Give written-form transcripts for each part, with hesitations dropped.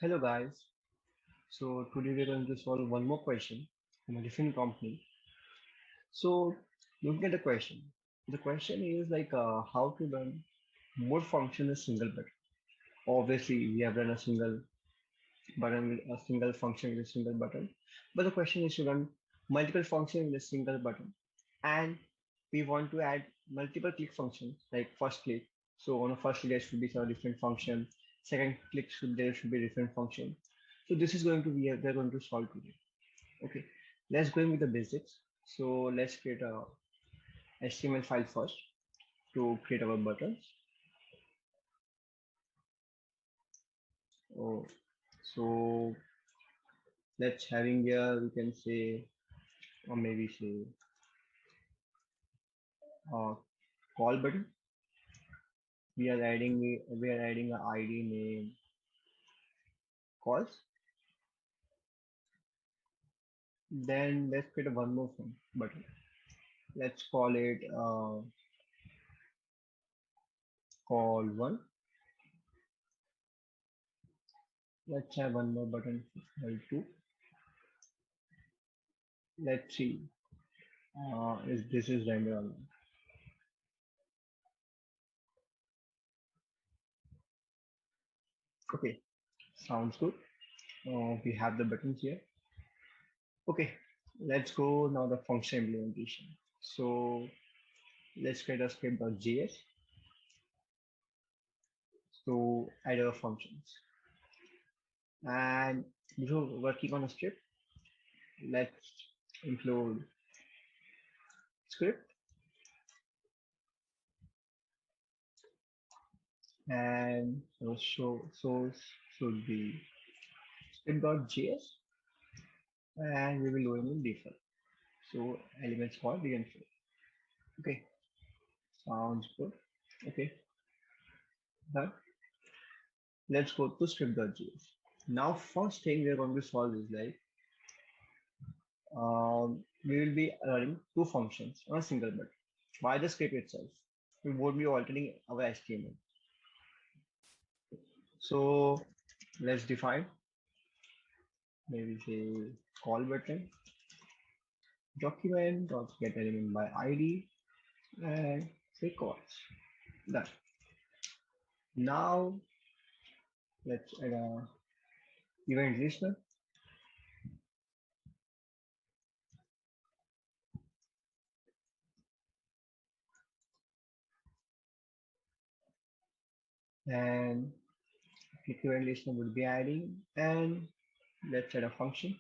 Hello guys. So today we're going to solve one more question from a different company. So looking at the question is like how to run more function in a single button. Obviously, we have run a single button with a single function with a single button, but the question is to run multiple functions with a single button, and we want to add multiple click functions like first click. So on a first click there should be some different function. Second click there should be different function. So this is going to be we're going to solve today. Okay, let's go in with the basics. So let's create a HTML file first to create our buttons. Oh, so let's having here we can say or maybe say uh, call button. We are adding a ID name calls. Then let's create a one more button. Let's call it call one. Let's have one more button call two. Let's see if this is render or not. Okay, sounds good. We have the buttons here. Okay, let's go now the function implementation. So let's create a script.js to add our functions. And before working on a script, let's include script and source should be script.js and we will do it in default. So elements for the info. Okay, sounds good. Okay, done. Let's go to script.js. Now, first thing we're going to solve is like we will be running two functions on a single button. By the script itself, we won't be altering our HTML. So let's define maybe say call button document dot get element by ID and say calls. Done. Now let's add a event listener and click event listener will be adding and let's add a function.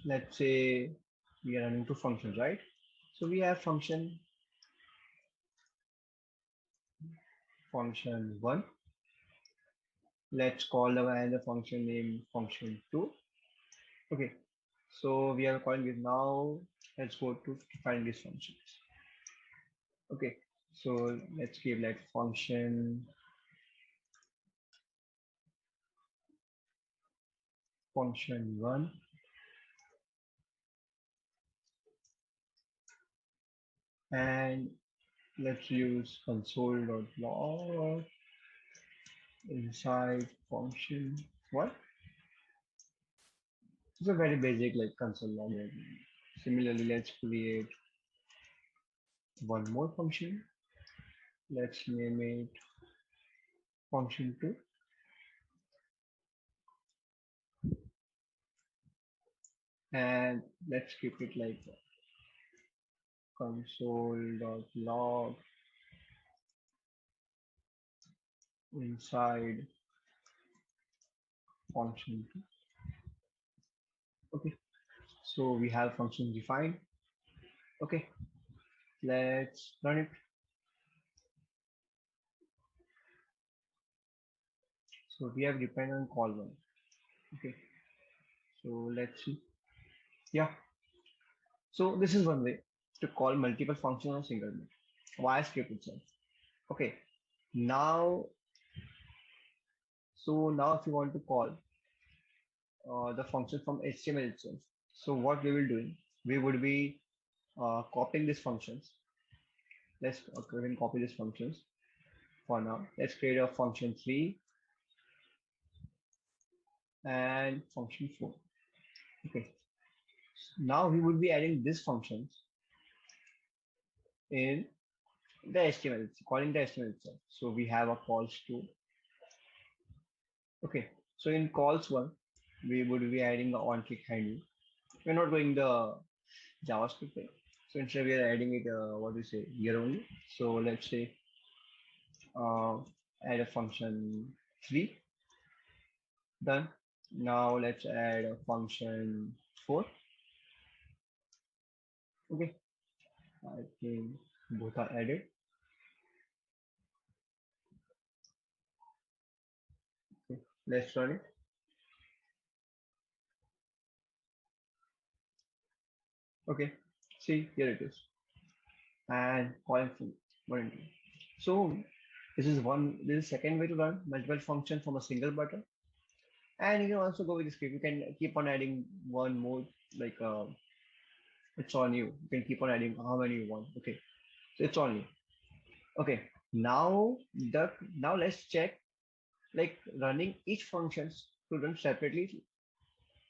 Let's say we are running two functions, right? So we have function one. Let's call the function name function two. Okay, so we are calling it now. Let's go to find these functions. Okay, so let's give that function one, and let's use console.log inside function one. It's a very basic like console log. Similarly, let's create one more function. Let's name it function two. And let's keep it like console.log inside function two. Okay, so we have function defined. Okay, let's run it. So we have depend on call one. Okay, so let's see. Yeah, so this is one way to call multiple functions on a single method via script itself. Okay, now now if you want to call the function from HTML itself, so what we will doing, we would be copying these functions let's we can copy these functions for now. Let's create a function 3 and function 4. Okay. Now we would be adding these functions in the HTML, calling the HTML itself. So we have a calls to. Okay. So in calls one, we would be adding the on click handle. We're not going the JavaScript thing. So instead we are adding it, what do you say, here only. So let's say uh, add a function 3. Done. Now let's add a function 4. Okay. I think both are added. Okay. Let's run it. Okay. See, here it is. And calling from 1 and 2. So this is second way to run multiple functions from a single button. And you can also go with the script. You can keep on adding one more, like it's on you. You can keep on adding how many you want. Okay, so it's on you. Okay, now let's check like running each functions to run separately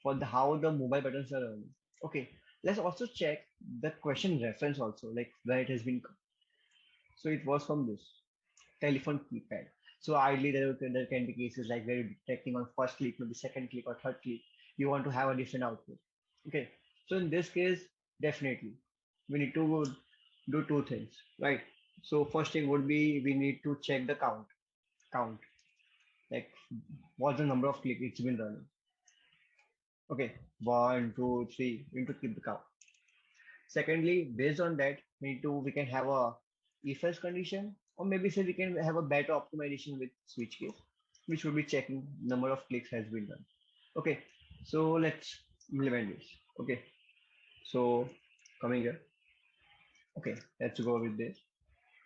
for the how the mobile buttons are running. Okay, let's also check the question reference also, like where it has been. So it was from this telephone keypad. So ideally there can be cases like where you're detecting on first click, maybe second click or third click, you want to have a different output. Okay. So in this case, definitely we need to do two things, right? So first thing would be we need to check the count, like what's the number of click it's been running. Okay, 1, 2, 3, we need to keep the count. Secondly, based on that, we can have a if else condition, or maybe say we can have a better optimization with switch case, which will be checking number of clicks has been done. Okay, so let's implement this. Okay, so coming here. Okay, let's go with this.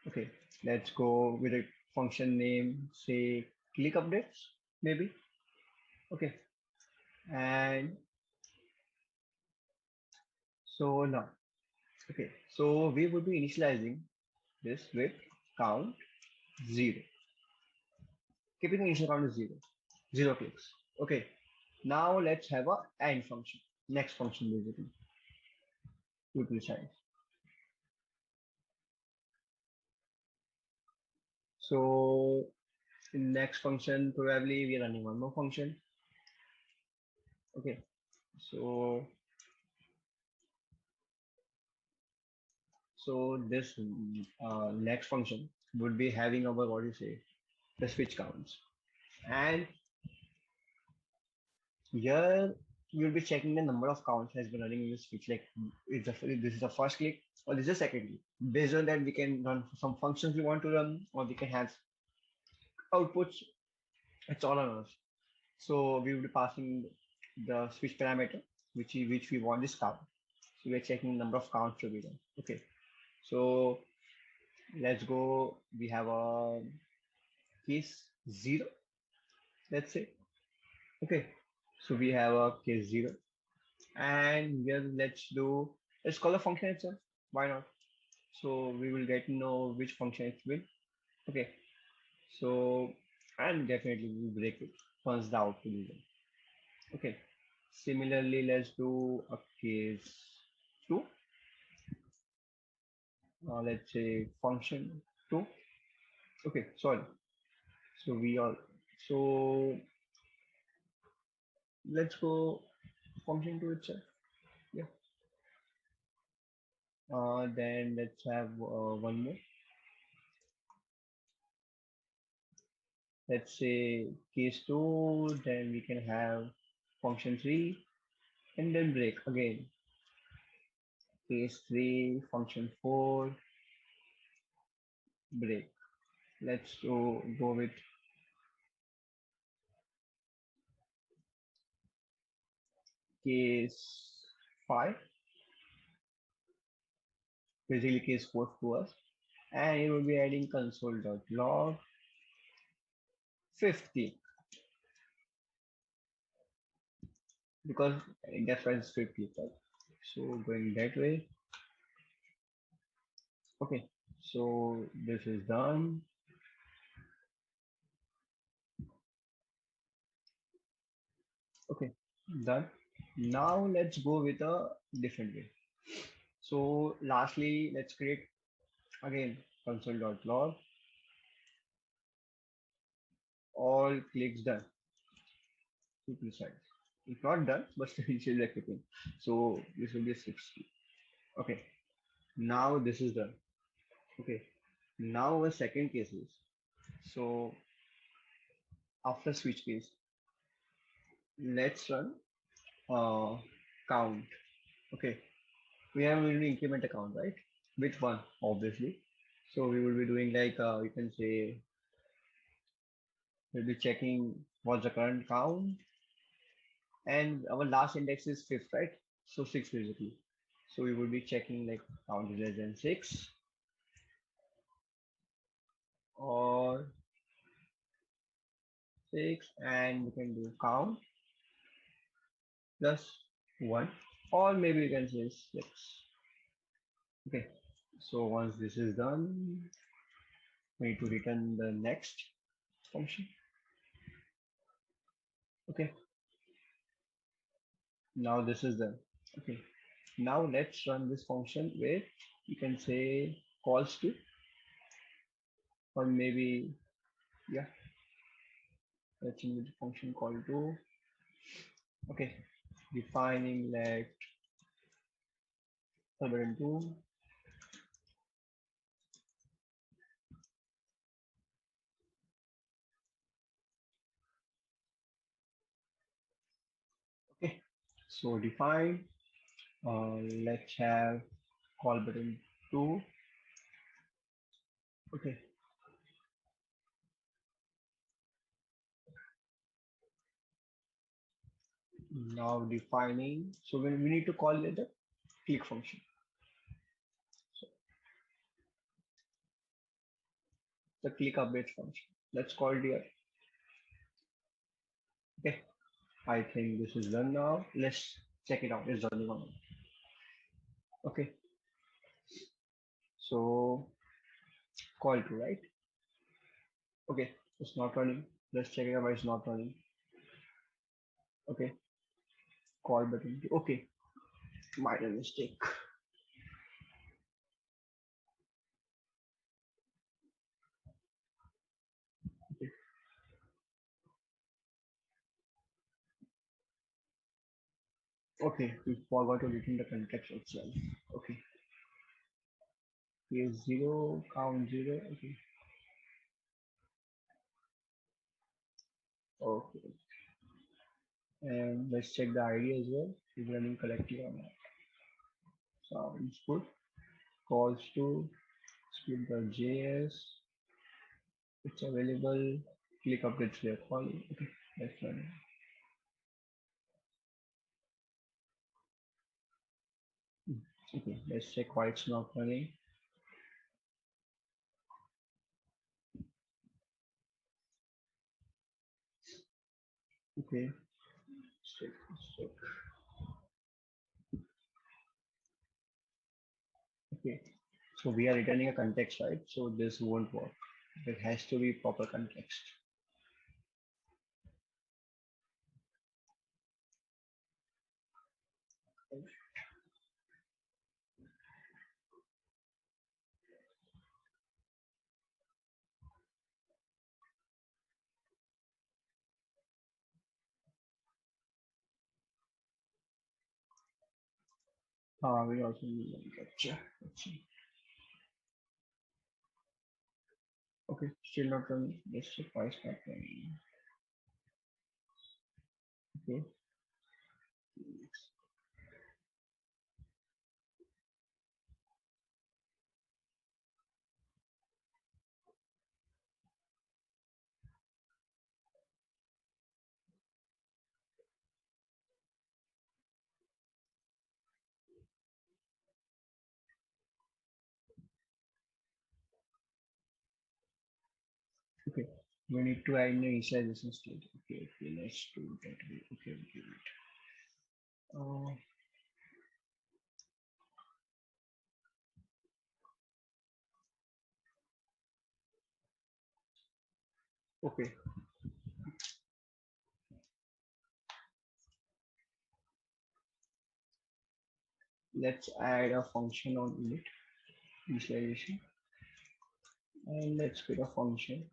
Okay, let's go with a function name, say click updates, maybe. Okay, and so now, okay, so we will be initializing this with count 0. Keeping the initial count is 0. 0 clicks. Okay. Now let's have a AND function. Next function basically. To be precise. So in next function, probably we are running one more function. Okay. So this next function would be having our what do you say the switch counts, and here you'll be checking the number of counts has been running in the switch. Like this is the first click or this is the second click. Based on that, we can run some functions we want to run, or we can have outputs. It's all on us. So we will be passing the switch parameter, which we want this count. So we're checking the number of counts to be done. Okay. So let's go. We have a case 0. Let's say. Okay. So we have a case 0, and here let's call the function itself. Why not? So we will get to know which function it will. Okay. So and definitely we break it once the output is done. Okay. Similarly, let's do a case 2. Let's say function 2. Okay, sorry. So we all so let's go function 2 itself. Yeah. Then let's have one more. Let's say case 2. Then we can have function 3, and then break again. Case 3, function 4, break. Let's go with case 5, basically case 4 to us, and it will be adding console.log 50 because that's why it's 50, right? So going that way. Okay, So this is done. Okay, done. Now let's go with a different way. So lastly, let's create again console.log, all clicks done, to precise. It's not done, but still executing. So this will be 60. Okay, now this is done. Okay, now a second case is, so after switch case, let's run uh, count. Okay, we have already increment account, right? Which one? Obviously. So we will be doing like you can say we'll be checking what's the current count, and our last index is fifth, right? So six basically. So we will be checking like count is less than six, or six, and we can do count plus one, or maybe you can say six. Okay. So once this is done, we need to return the next function. Okay. Now this is done. Okay. Now let's run this function with, you can say, calls to, or maybe, yeah, let's use the function call to. Okay, defining let server into. Okay, so define, let's have call button to. Okay, now defining, so when we need to call it the click function. So the click update function. Let's call it here. Okay, I think this is done now. Let's check it out. It's running on. Okay, so call to, right? Okay, it's not running. Let's check it out why it's not running. Okay, call button. Okay, minor mistake. Okay, okay, we forgot to return the context itself. Okay, here's zero, count zero. Okay, okay, and let's check the ID as well. Is running correctly or not? Sounds good. Calls to split the JS. It's available. Click updates we are calling. Okay, let's run. Okay, let's check why it's not running. Okay, check, check. Okay, so we are returning a context, right? So this won't work. It has to be proper context. We also need one capture. Let's see. Okay, still not running. Let's check why it's not running. Okay. Okay. We need to add an initialization state. Okay, okay, let's do that way. Okay, okay, wait. Uh, Okay, let's add a function on init initialization, and let's create a function.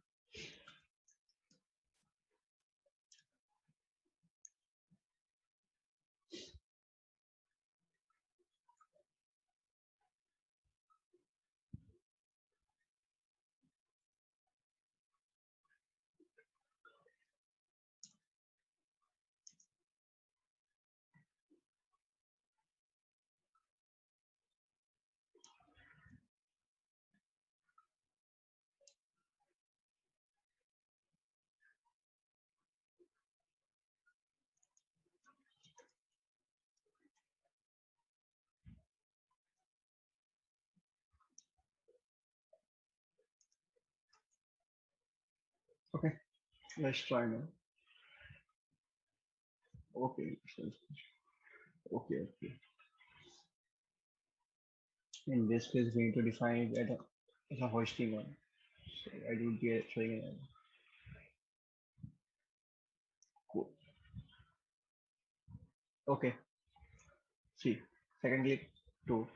Okay, let's try now. Okay, okay, okay. In this case, we need to define it as a hosting one. So I do get showing an error. Cool. Okay, see, second click, two,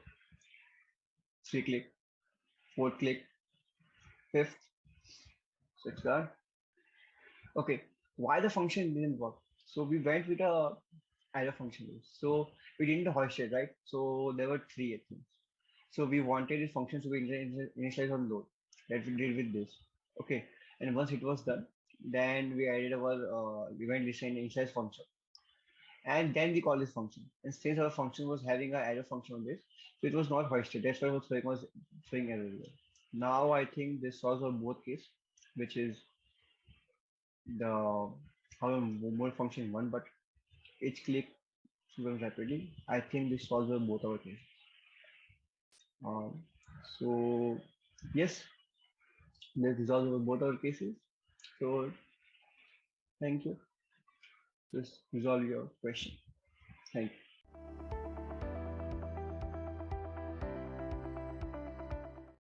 three click, fourth click, fifth, sixth done. Okay, why the function didn't work? So we went with a error function list. So we didn't hoist it, right? So there were three things. So we wanted the functions to be initialized on load. That we did with this. Okay, and once it was done, then we added our event design initialize function, and then we call this function. And since our function was having an error function on this, so it was not hoisted. That's why it was throwing error here. Now I think this solves our both case, which is the how more function one, but each click runs rapidly. I think this solves our both our cases. Um, so yes, this resolves our both our cases. So thank you. Just resolve your question. Thank you.